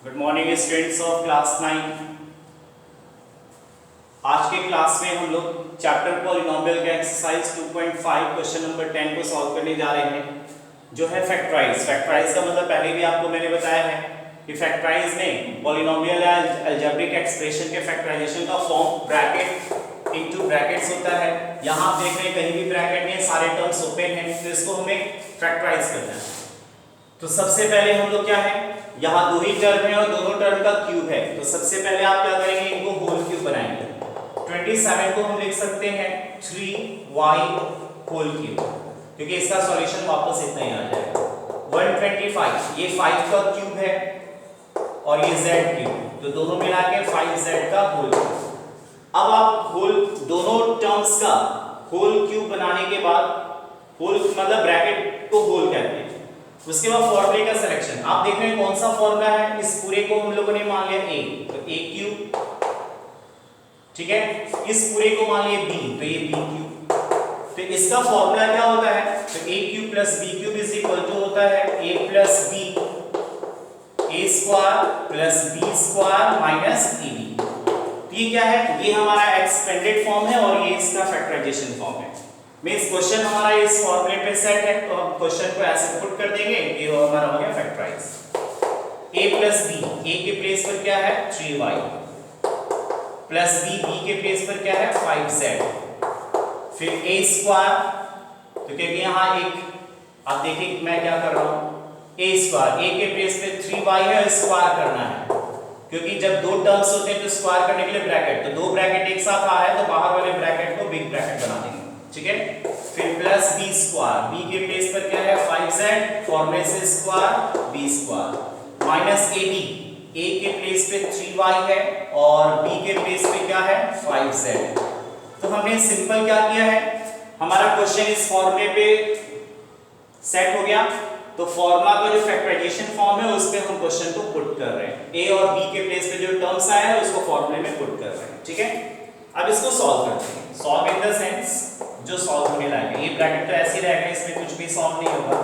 Good morning students of class 9। आज के class में हम लोग चैप्टर पॉलिनोमियल का एक्सरसाइज 2.5 क्वेश्चन नंबर 10 को सॉल्व करने जा रहे हैं, जो है फैक्टराइज। फैक्टराइज का मतलब पहले भी आपको मैंने बताया है कि फैक्टराइज में पॉलिनोमियल या अलजेब्रिक एक्सप्रेशन के फैक्टराइजेशन का फॉर्म ब्रैकेट इनटू ब्रैकेट्स होता है। यहाँ आप देख रहे हैं कहीं भी ब्रैकेट नहीं है, सारे टर्म्स ओपन हैं, तो इसको हमें फैक्टराइज करना है। तो सबसे पहले हम लोग क्या है, यहाँ दो ही टर्म है और दोनों टर्म का क्यूब है, तो सबसे पहले आप क्या करेंगे, इनको होल क्यूब बनाएंगे। 27 को हम लिख सकते हैं 3y होल क्यूब, क्योंकि इसका सॉल्यूशन वापस इतना ही आ जाएगा। 125 ये 5 का क्यूब है और ये z क्यूब, तो दोनों मिला के 5z का होल क्यूब। अब आप होल दोनों टर्म्स का होल क्यूब बनाने के बाद, होल मतलब ब्रैकेट को होल कहते हैं, उसके बाद फॉर्मूले का सिलेक्शन। आप देख रहे हैं कौन सा फॉर्मूला है, इस पूरे को हम लोगों ने मान लिया a, तो a क्यूब, ठीक है। इस पूरे को मान लिया b, तो ये b क्यूब। तो इसका फॉर्मूला क्या होता है, तो a cube plus b cube is equal to होता है a plus b a square plus b square minus ab। तो ये क्या है, ये हमारा एक्सपेंडेड फॉर्म है और ये इसका फैक्टराइजेशन फॉर्म है। मींस क्वेश्चन हमारा इस फॉर्मूले पे सेट है, तो हम क्वेश्चन को ऐसे पुट कर देंगे कि वो हमारा हो गया factorise. a plus b, a के प्लेस पर क्या है 3y प्लस b, b के प्लेस पर क्या है 5z, फिर a स्क्वायर, तो क्योंकि यहाँ एक आप देखिए मैं क्या कर रहा हूँ, a स्क्वायर, a के प्लेस पे 3y है, स्क्वायर करना है, क्योंकि जब दो टर्म्स होते हैं तो स्क्वायर करने के लिए ब्रैकेट, तो दो ब्रैकेट एक साथ आ रहा है तो बाहर वाले ब्रैकेट को बिग ब्रैकेट बना देंगे, ठीक है। फिर प्लस b स्क्वायर, b के प्लेस पर क्या है 5z, फॉर्मूले से square b square minus ab, a के प्लेस पे 3y है और b के प्लेस पे क्या है 5z। तो हमने सिंपल क्या किया है, हमारा क्वेश्चन इस फॉर्मूले पे सेट हो गया, तो फॉर्मूला का जो फैक्टराइजेशन फॉर्म है उस पे हम क्वेश्चन को पुट कर रहे हैं, a और b के प्लेस पे जो टर्म्स आया है उसको फॉर्मूले में पुट कर रहे हैं, ठीक है। अब इसको सॉल्व करते हैं। सॉल्व इन द सेंस जो सॉल्व होने लायक है, ये ब्रैकेट तो ऐसे ही रहेगा, इसमें कुछ भी सॉल्व नहीं होगा,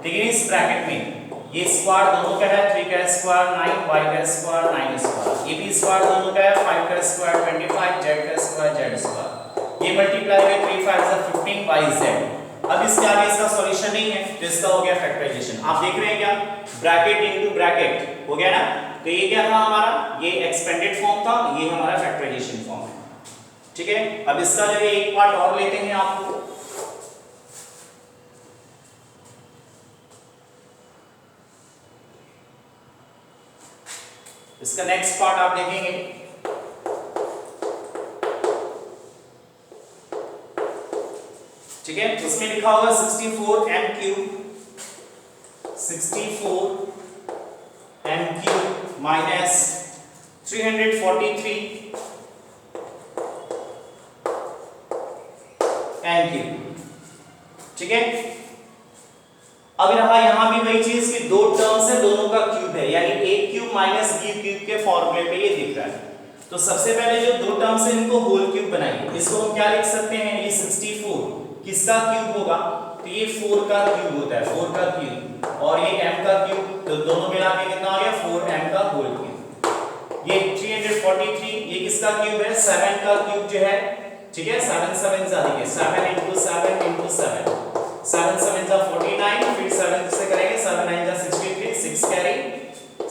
लेकिन इस ब्रैकेट में ये स्क्वायर दोनों का है, 3 का स्क्वायर 9, y का स्क्वायर 9 स्क्वायर, ये भी स्क्वायर दोनों का है, 5 का स्क्वायर 25, z का स्क्वायर z स्क्वायर, ये मल्टीप्लाई करके 3 5 जा 15 yz। अब इसके आगे इसका सॉल्यूशन नहीं है, तो इसका हो गया फैक्टराइजेशन। आप देख रहे हैं क्या, ब्रैकेट इनटू ब्रैकेट हो गया ना, तो ये क्या था हमारा, ये एक्सपेंडेड फॉर्म था, ये हमारा फैक्टराइजेशन फॉर्म है, ठीक है। अब इसका जो एक पार्ट और लेते हैं आपको, इसका नेक्स्ट पार्ट आप देखेंगे, ठीक है। इसमें लिखा होगा 64m cube, 64m cube minus 343 m cube, ठीक है। अब रहा यहां भी वही चीज कि दो टर्म्स है, दोनों का क्यूब है, यानी a cube minus b cube के फॉर्मूले पे ये दिख रहा है। तो सबसे पहले जो दो टर्म्स है इनको होल क्यूब बनाइए। इसको हम क्या लिख सकते हैं, ये 64 किसका क्यूब होगा, तो ये 4 का क्यूब होता है, 4 का क्यूब, और ये m का क्यूब, तो दोनों मिला के कितना हो गया 4m का होल क्यूब। ये 343 ये किसका क्यूब है, 7 का क्यूब जो है, ठीक है। 7 7 ज्यादा है, 7 into 7 into 7, 7 7 जा 49, फिर 7 से करेंगे 7 9 जा 63, 6 कैरी,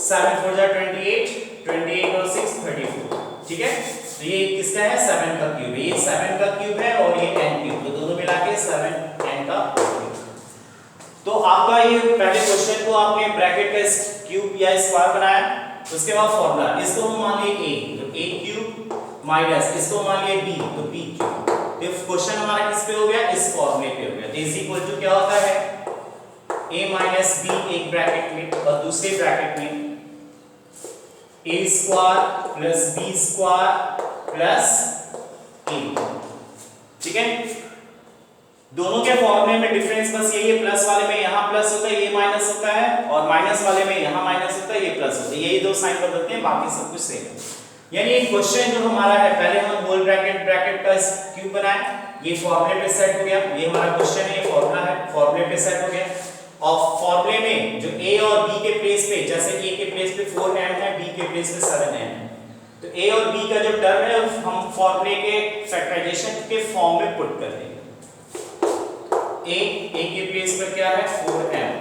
7 4 जा 28, 28 और 6 34, ठीक है। तो ये किसका है 7 का क्यूब है, ये 7 का क्यूब है और ये n क्यूब, तो दोनों मिला के 7n का क्यूब। तो आपका ये पहले क्वेश्चन को आपने ब्रैकेट का क्यूब या स्क्वायर बनाया, उसके बाद फॉर्मूला, इसको हम मान लिए a, तो a क्यूब माइनस इसको मान लिए b, तो b क्यूब। तो क्वेश्चन हमारा किस पे हो गया, इस फॉर्मूले पे हो गया। तो इज इक्वल टू क्या होता है, a माइनस b एक ब्रैकेट में और दूसरे ब्रैकेट में a square plus b square plus a, ठीक है। दोनों के फॉर्मूले में डिफरेंस बस यही है, प्लस वाले में यहाँ प्लस होता है, ये माइनस होता है, और माइनस वाले में यहाँ माइनस होता है, ये प्लस होता है, यही दो साइन बदलते हैं, बाकी सब कुछ सेम है। यानी ये क्वेश्चन जो हमारा है, पहले हम होल ब्रैकेट का क्यूब बनाए, ये फॉर्मूले पे सेट हो गया, ये हमारा क्वेश्चन है, ये फॉर्मूला है, फॉर्मूले पे सेट हो गया। और फॉर्मूले में जो a और b के प्लेस पे, जैसे a के प्लेस पे 4m है, b के प्लेस पे 7m है, तो a और b का जो टर्म है हम फॉर्मूले के फैक्टराइजेशन के फॉर्म में पुट कर देंगे। a के प्लेस पर क्या है 4m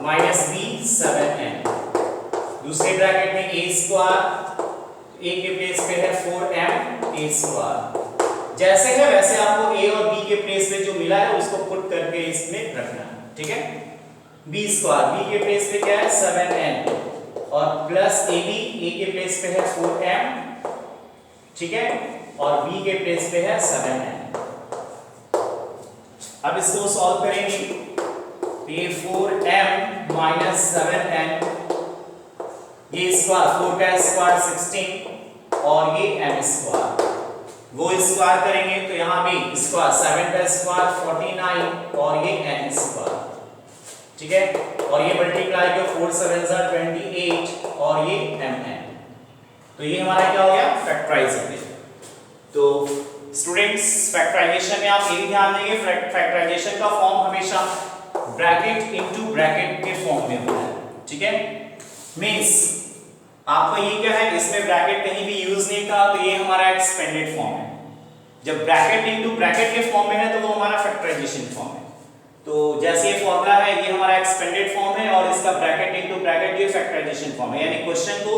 माइनस b 7m, दूसरे ब्रैकेट में a स्क्वायर, a के प्लेस पे है 4m a स्क्वायर, जैसे है वैसे आपको a और b के प्लेस पे जो मिला है उसको पुट करके इसमें रखना है, ठीक है। b स्क्वायर, b के प्लेस पे क्या है 7n और प्लस ab, a के प्लेस पे है 4m, ठीक है, और b के प्लेस पे है 7n। अब इसको सॉल्व करेंगे तो ये 4m माइनस 7n, ये स्क्वायर 4 का स्क्वायर 16 और ये m स्क्वायर, वो स्क्वायर करेंगे तो यहाँ भी स्क्वायर 7 का स्क्वायर 49 और ये n स्क्वायर, ठीक है, और ये मल्टीप्लाई किया 4 7 28 और ये mn, तो ये हमारा क्या हो गया फैक्टराइज हो गया। तो स्टूडेंट्स फैक्टराइजेशन में आप ये भी ध्यान देंगे, फैक्टराइजेशन का फॉर्म हमेशा ब्रैकेट इनटू ब्रैकेट के फॉर्म में होता है, ठीक है। मींस आपको ये क्या है, इसमें ब्रैकेट कहीं भी यूज नहीं था तो ये हमारा एक्सपेंडेड फॉर्म है। जब ब्रैकेट इनटू ब्रैकेट के फॉर्म में है तो वो हमारा फैक्टराइजेशन फॉर्म है। तो जैसे ये फॉर्मूला है ये हमारा एक्सपेंडेड फॉर्म है और इसका ब्रैकेट इनटू ब्रैकेट ये फैक्टराइजेशन फॉर्म है। यानी क्वेश्चन को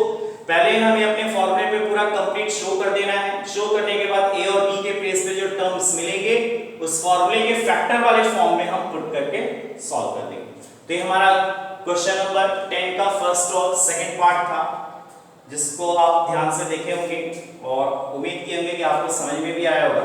पहले हमें अपने फॉर्मूले पे पूरा कंप्लीट शो कर देना है, शो करने के बाद a और b के प्लेस पे जो टर्म्स मिलेंगे उस फॉर्मूले के फैक्टर वाले फॉर्म में हम पुट करके सॉल्व कर देंगे। तो ये हमारा क्वेश्चन नंबर 10 का फर्स्ट और सेकंड पार्ट था, जिसको आप ध्यान से देखे होंगे और उम्मीद की होंगे कि आपको समझ में भी आया होगा।